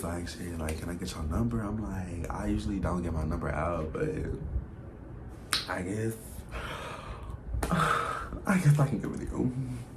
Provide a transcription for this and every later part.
was like, shit, like, can I get your number? I'm like, I usually don't get my number out, but I guess I can give it to you.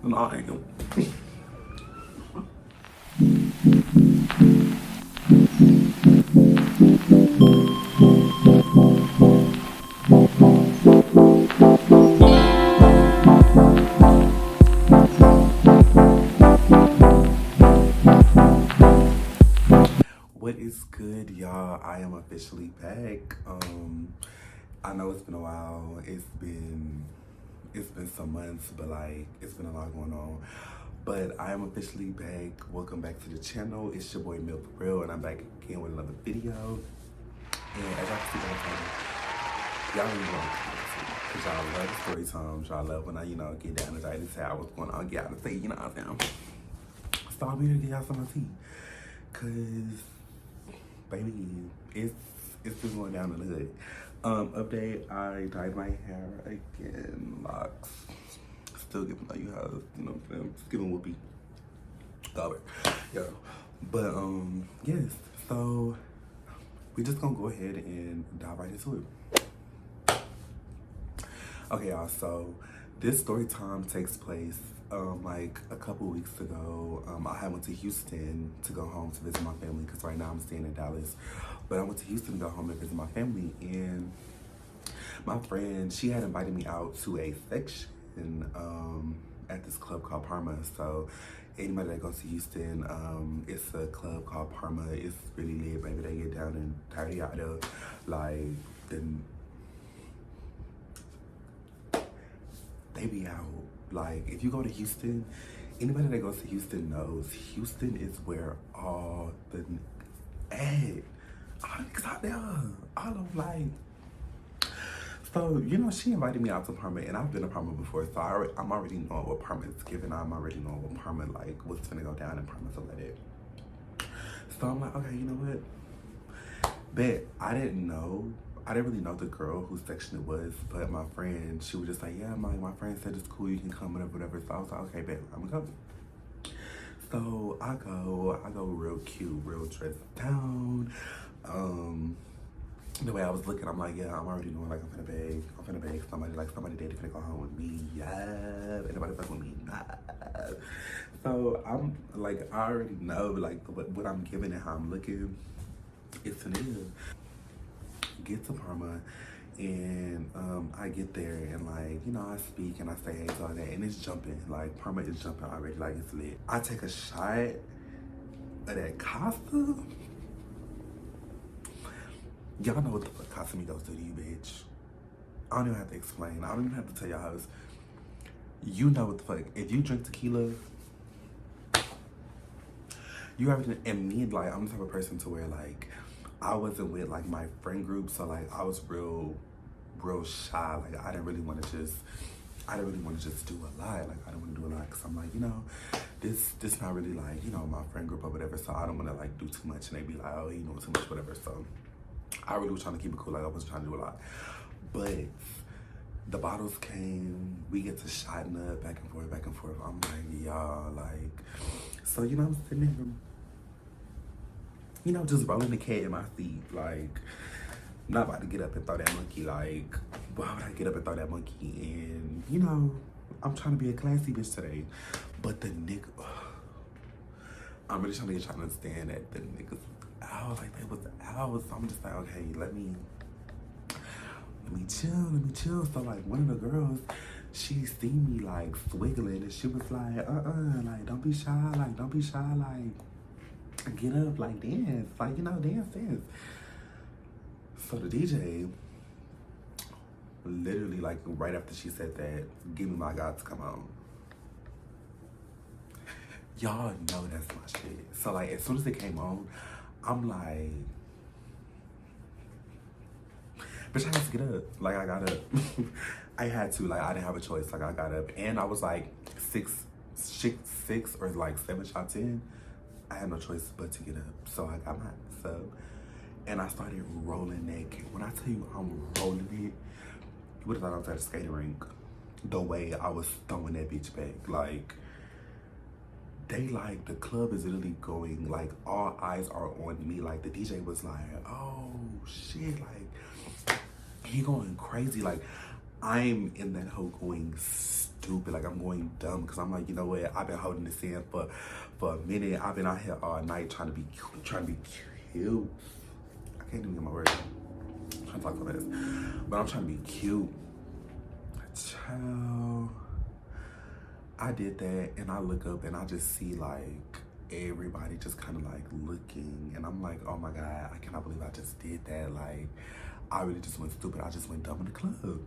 No, I ain't gonna. What is good, y'all? I am officially back. I know it's been a while. It's been some months, but like it's been a lot going on. But I am officially back. Welcome back to the channel. It's your boy Milk Real, and I'm back again with another video. And as y'all can see on the title, y'all really want to because y'all love the story times. Y'all love when I, get down and try to say what's going on, get out and say, you know what I'm saying? So I'm here to get y'all some tea. Cause baby, it's been going down in the hood. Update, I dyed my hair again, locks. Still giving like you have, you know what I'm saying? Just giving whoopee. Cover. Yeah. But yes, so we just gonna go ahead and dive right into it. Okay, y'all, so this story time takes place like a couple weeks ago. I went to Houston to go home to visit my family because right now I'm staying in Dallas. But I went to Houston to go home and visit my family, and my friend, she had invited me out to a section at this club called Parma. So anybody that goes to Houston, it's a club called Parma. It's really lit, baby. They get down and dirty out there, like then they be out. Like, if you go to Houston, anybody that goes to Houston knows Houston is where all the niggas out there, all of like. So, she invited me out to Parma, and I've been to Parma before, so I'm already knowing what Parma is giving. I'm already knowing what Parma, like, what's gonna go down in Parma, so like that. So I'm like, okay, you know what? But I didn't really know the girl whose section it was, but my friend, she was just like, yeah, my friend said it's cool, you can come, whatever. So I was like, okay, babe, I'm gonna go. So I go real cute, real dressed down. The way I was looking, I'm like, yeah, I'm already knowing, like, I'm finna beg somebody daddy finna go home with me, yeah, anybody fuck with me, nah. So I'm like, I already know, like, what I'm giving and how I'm looking, it's an is. Get to Parma, and I get there, and like, I speak and I say hey to all that, and it's jumping, like Parma is jumping already, like it's lit. I take a shot of that Costa. Y'all know what the fuck Casamigos do to you, bitch. I don't even have to explain. I don't even have to tell y'all how it's. You know what the fuck. If you drink tequila, you have to, and me, like, I'm the type of person to where, like, I wasn't with, like, my friend group, so, like, I was real shy. Like, I didn't really want to just do a lot. Like, I didn't want to do a lot because I'm like, this not really, like, my friend group or whatever, so I don't want to, like, do too much, and they be like, oh, you know too much, whatever, so I really was trying to keep it cool. Like, I wasn't trying to do a lot. But the bottles came, we get to shotting up, back and forth. I'm like, y'all, like, so, I'm sitting there, just rolling the cat in my feet. Like, I'm not about to get up and throw that monkey. Like, why would I get up and throw that monkey? And, I'm trying to be a classy bitch today. But the nigga, I'm really trying to get y'all to understand that the niggas out, like, they was out. So I'm just like, okay, let me chill. So, like, one of the girls, she seen me, like, swiggling, and she was like, like, don't be shy, like, get up, like, dance, like, dance. So the DJ, literally, like, right after she said that, give me my God to come on. Y'all know that's my shit. So, like, as soon as it came on, I'm like, bitch, I had to get up. Like, I got up. I had to. Like, I didn't have a choice. Like, I got up. And I was, like, six or, like, 7 shots in. I had no choice but to get up. So, I got mine. So, and I started rolling that cake. When I tell you I'm rolling it, you would have thought I was at a skating rink. The way I was throwing that bitch back. Like, they like, the club is literally going, like, all eyes are on me. Like, the DJ was like, oh shit, like, he going crazy. Like, I'm in that hole going stupid. Like, I'm going dumb because I'm like, you know what? I've been holding this in for a minute. I've been out here all night trying to be cute. I can't even get my words out. I'm trying to talk about this, but I'm trying to be cute. Child, I did that, and I look up and I just see like everybody just kind of like looking, and I'm like, oh my god, I cannot believe I just did that. Like, I really just went stupid. I just went dumb in the club.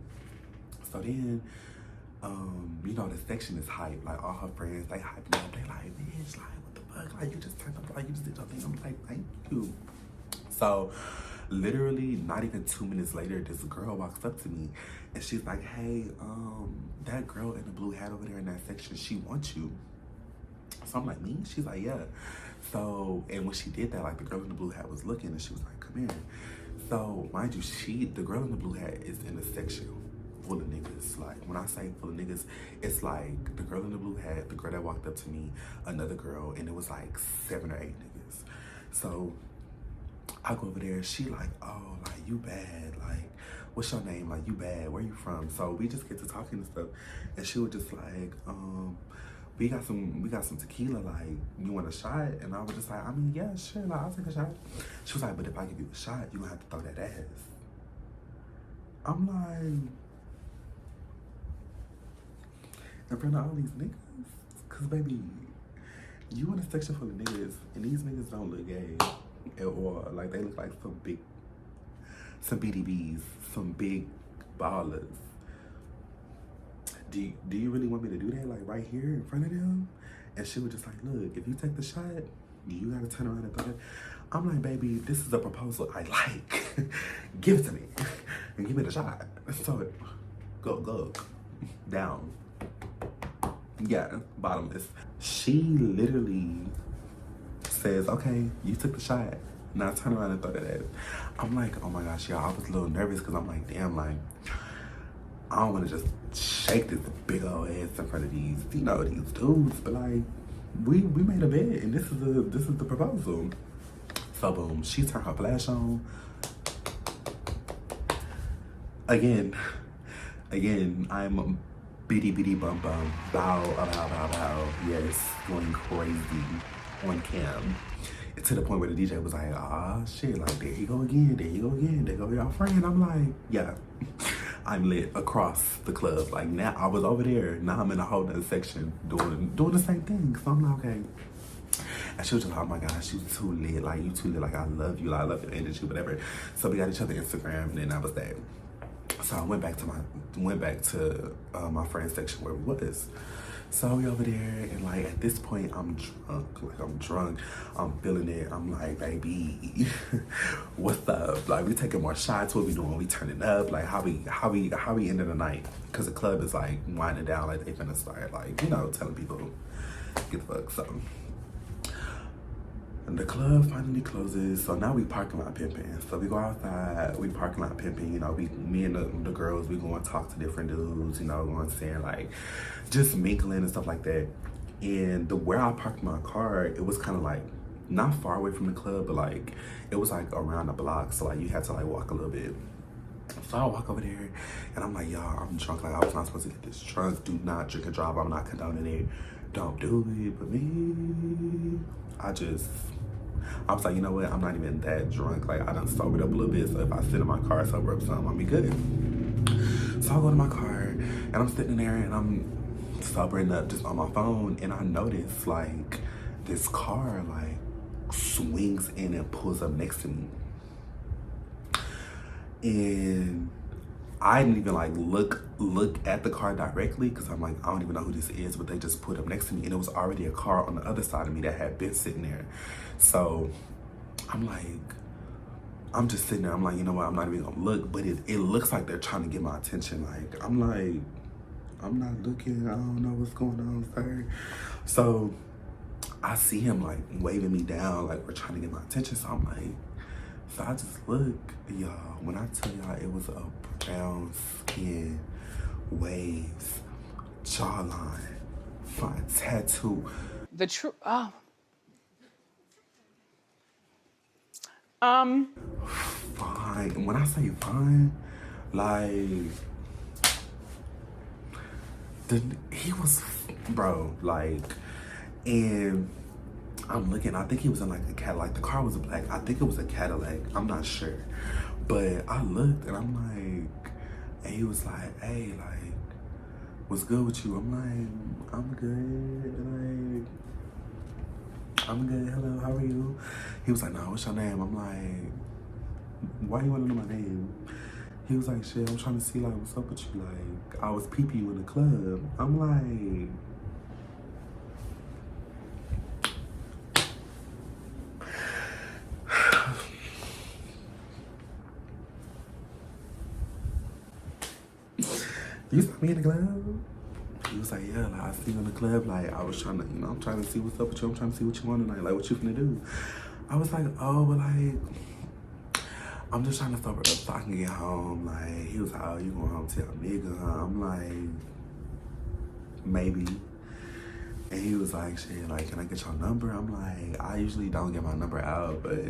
So then, you know, the section is hype. Like, all her friends, they hype me up. They like, bitch, like, what the fuck? Like, you just turned up, like, you just did your thing. I'm like, thank you. So, literally, not even 2 minutes later, this girl walks up to me, and she's like, hey, that girl in the blue hat over there in that section, she wants you. So I'm like, me? She's like, yeah. So, and when she did that, like, the girl in the blue hat was looking, and she was like, come here. So, mind you, the girl in the blue hat is in a section full of niggas. Like, when I say full of niggas, it's like the girl in the blue hat, the girl that walked up to me, another girl, and it was like 7 or 8 niggas. So I go over there, she like, oh, like, you bad, like, what's your name? Like, you bad, where you from? So we just get to talking and stuff, and she was just like, we got some tequila, like, you want a shot? And I was just like, I mean, yeah, sure, like, I'll take a shot. She was like, but if I give you a shot, you gonna have to throw that ass. I'm like, in front of all these niggas? Cause baby, you in a section full of niggas, and these niggas don't look gay at all. Like, they look like some BDBs, some big ballers. Do you really want me to do that, like, right here in front of them? And she was just like, look, if you take the shot, you gotta turn around and throw it. I'm like, baby, this is a proposal I like. Give it to me. And give me the shot. So, go. Down. Yeah, bottomless. She literally says, okay, you took the shot. Now turn around and throw that ass. I'm like, oh my gosh, y'all, I was a little nervous because I'm like, damn, like, I don't want to just shake this big old ass in front of these, you know, these dudes. But like, we made a bet, and this is the proposal. So boom, she turned her flash on. Again, I'm bitty bum bow. Yes, going crazy on cam. To the point where the DJ was like, ah, shit, like, there you go again, there go your friend. I'm like, yeah, I'm lit across the club. Like, now I was over there, now I'm in a whole other section doing the same thing. So I'm like, okay. And she was just like, oh my gosh, you too lit, like, you too lit, like, I love you, like, I love your energy, whatever. So we got each other Instagram, and then that was that. So I went back to my friend's section where we was. So we over there, and like, at this point, I'm drunk. I'm feeling it. I'm like, baby, what's up? Like, we taking more shots. What we doing? We turning up. Like, how we ending the night? Cause the club is like winding down. Like, they finna start, like, you know, telling people get the fuck. So and the club finally closes, so now we parking lot pimping. So we go outside, we parking lot pimping, you know, me and the girls, we go and talk to different dudes, you know, going saying, like, just mingling and stuff like that. And where I parked my car, it was kind of like, not far away from the club, but like, it was like around the block, so like, you had to like walk a little bit. So I walk over there, and I'm like, y'all, I'm drunk, like, I was not supposed to get this drunk. Do not drink and drive, I'm not condoning it. Don't do it, but me, I was like, you know what? I'm not even that drunk. Like, I done sobered up a little bit, so if I sit in my car, sober up some, I'll be good. So I go to my car, and I'm sitting there, and I'm sobering up just on my phone, and I notice, like, this car, like, swings in and pulls up next to me. And I didn't even like look at the car directly, because I'm like, I don't even know who this is, but they just put up next to me, and it was already a car on the other side of me that had been sitting there. So I'm like, I'm just sitting there, I'm like, you know what, I'm not even gonna look, but it looks like they're trying to get my attention. Like, I'm like, I'm not looking, I don't know what's going on, sir. So I see him like waving me down, like, we're trying to get my attention. So I'm like, so I just look, y'all, when I tell y'all, it was a brown skin, waves, jawline, fine tattoo. The true. Oh. Fine. When I say fine, like he was, bro, like, and I'm looking. I think he was in like a Cadillac. The car was black. I think it was a Cadillac. I'm not sure, but I looked and I'm like, and he was like, "Hey, like, what's good with you?" I'm like, "I'm good." Like, "I'm good. Hello, how are you?" He was like, "No, what's your name?" I'm like, "Why you want to know my name?" He was like, "Shit, I'm trying to see like what's up with you." Like, I was peeping you in the club. I'm like. You saw me in the club? He was like, yeah, like I see you in the club. Like I was trying to, I'm trying to see what's up with you. I'm trying to see what you want tonight. Like what you finna do? I was like, oh, but like I'm just trying to sober up so I can get home. Like he was like, oh, you going home to your nigga? Huh? I'm like, maybe. And he was like, shit, like can I get your number? I'm like, I usually don't get my number out, but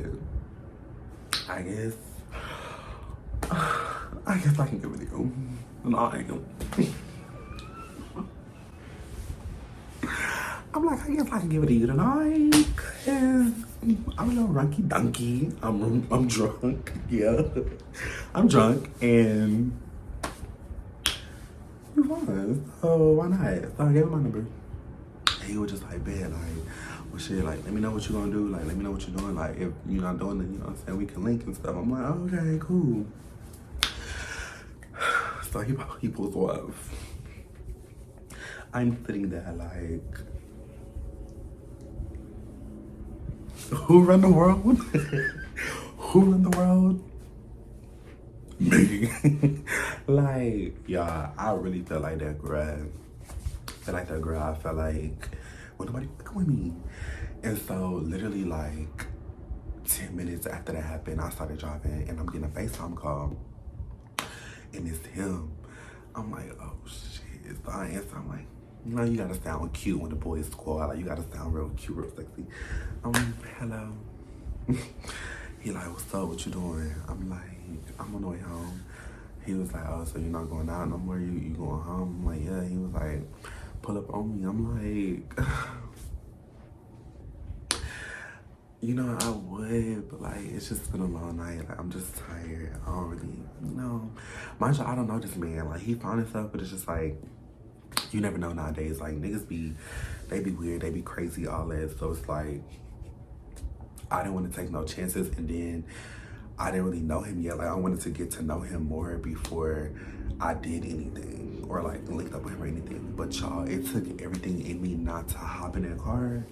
I guess I guess I can give it to you. No, I ain't gonna. I'm like, I guess I can give it to you tonight, cause I'm a little runky dunky. I'm drunk, yeah. I'm drunk, and he was. So why not? So I gave him my number. And he was just like, "Bet, like, well, shit, like, let me know what you gonna do. Like, let me know what you're doing. Like, if you're not doing it, you know what I'm saying, we can link and stuff." I'm like, okay, cool. So he pulls off. I'm sitting there like, who run the world? Who run the world? Me. Like, yeah, I really felt like that girl. I felt like, well, nobody fucking with me. And so, literally, like, 10 minutes after that happened, I started driving and I'm getting a FaceTime call. And it's him. I'm like, oh shit. So I answer, I'm like, you gotta sound cute when the boys call. Like, you gotta sound real cute, real sexy. I'm like, hello. He like, what's up? What you doing? I'm like, I'm on the way home. He was like, oh, so you're not going out no more? You going home? I'm like, yeah. He was like, pull up on me. I'm like, I would, but like, it's just been a long night. Like, I'm just tired. I don't really, mind you, I don't know this man. Like, he found himself, but it's just like, you never know nowadays. Like, niggas they be weird, they be crazy, all that. So it's like, I didn't want to take no chances, and then I didn't really know him yet. Like, I wanted to get to know him more before I did anything or like linked up with him or anything. But y'all, it took everything in me not to hop in that car.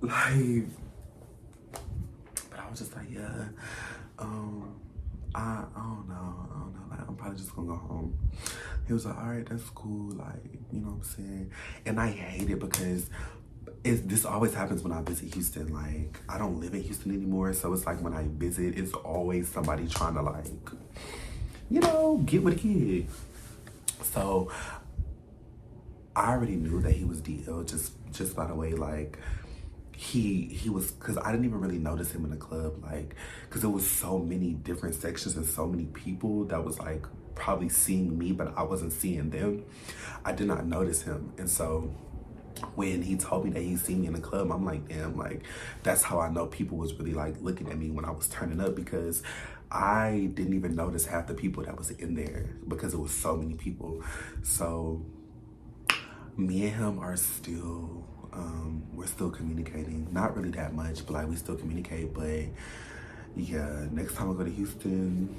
Like, but I was just like, yeah, I don't know, like, I'm probably just gonna go home. He was like, all right, that's cool, like, you know what I'm saying? And I hate it because this always happens when I visit Houston. Like, I don't live in Houston anymore, so it's like when I visit, it's always somebody trying to like, get with a kid. So I already knew that he was DL just by the way, like, he was, because I didn't even really notice him in the club, like, because there was so many different sections and so many people that was like probably seeing me, but I wasn't seeing them. I did not notice him. And so when he told me that he seen me in the club, I'm like, damn, like, that's how I know people was really like looking at me when I was turning up, because I didn't even notice half the people that was in there because it was so many people. So me and him are still, we're still communicating. Not really that much, but like, we still communicate. But yeah, next time I go to Houston,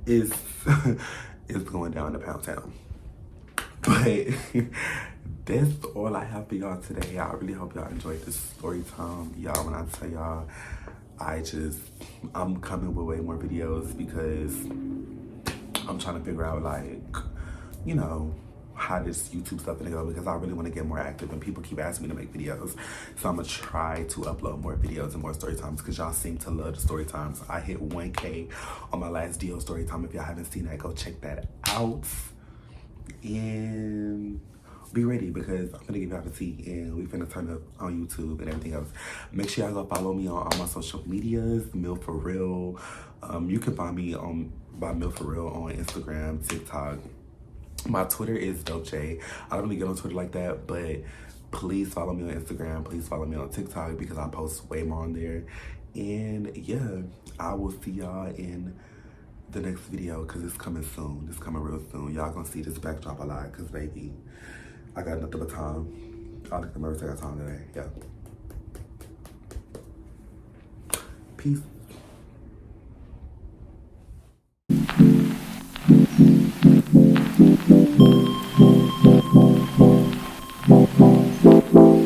it's it's going down to Pound Town. But that's all I have for y'all today. I really hope y'all enjoyed this story time. Y'all, when I tell y'all, I'm coming with way more videos because I'm trying to figure out, like, how this YouTube stuff gonna go, because I really want to get more active and people keep asking me to make videos. So I'm gonna try to upload more videos and more story times, because y'all seem to love the story times. I hit 1K on my last deal story time. If y'all haven't seen that, go check that out. And be ready, because I'm gonna give y'all the tea and we finna turn up on YouTube and everything else. Make sure y'all go follow me on all my social medias, Mill For Real. You can find me on by Mill For Real on Instagram, TikTok. My Twitter is Dolce. I don't really get on Twitter like that, but please follow me on Instagram. Please follow me on TikTok, because I post way more on there. And yeah, I will see y'all in the next video, because it's coming soon. It's coming real soon. Y'all gonna see this backdrop a lot, because baby, I got nothing but time. I look at the mirror, I got time today. Yeah. Peace.